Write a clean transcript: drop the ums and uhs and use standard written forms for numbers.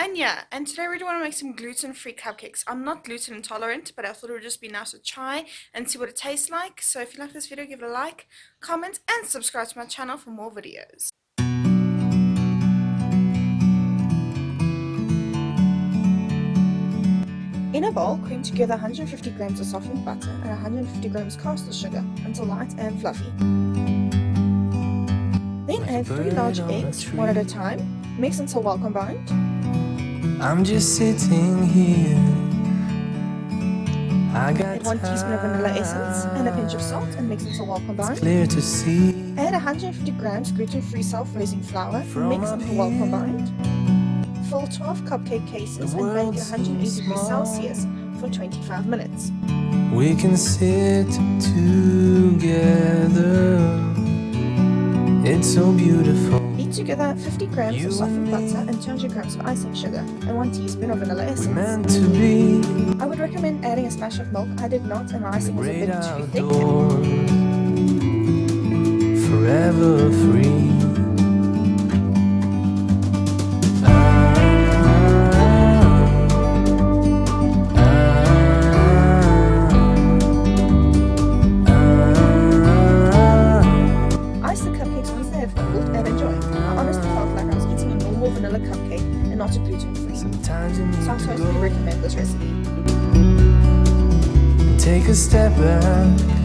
Anya, and today we want to make some gluten-free cupcakes. I'm not gluten intolerant, but I thought it would just be nice to try and see what it tastes like. So if you like this video, give it a like, comment, and subscribe to my channel for more videos. In a bowl, cream together 150 grams of softened butter and 150 grams caster sugar until light and fluffy. Then add 3 large eggs, one at a time. Mix until well combined. I'm just sitting here. Add 1 teaspoon of vanilla essence and a pinch of salt and mix until well combined. It's clear to see. Add 150 grams gluten-free self-raising flour and mix until well combined. Fill 12 cupcake cases and bake at 180 degrees Celsius for 25 minutes. We can sit together. It's so beautiful. Beat together 50 grams of softened butter and 200 grams of icing sugar and 1 teaspoon of vanilla essence. We're meant to be. I would recommend adding a splash of milk. I did not, and my icing was a bit too thick. Forever free. Ice the cupcakes once they have cooled and enjoy. I honestly felt like I was eating a normal vanilla cupcake and not a gluten-free. So I totally recommend this recipe. Take a step back.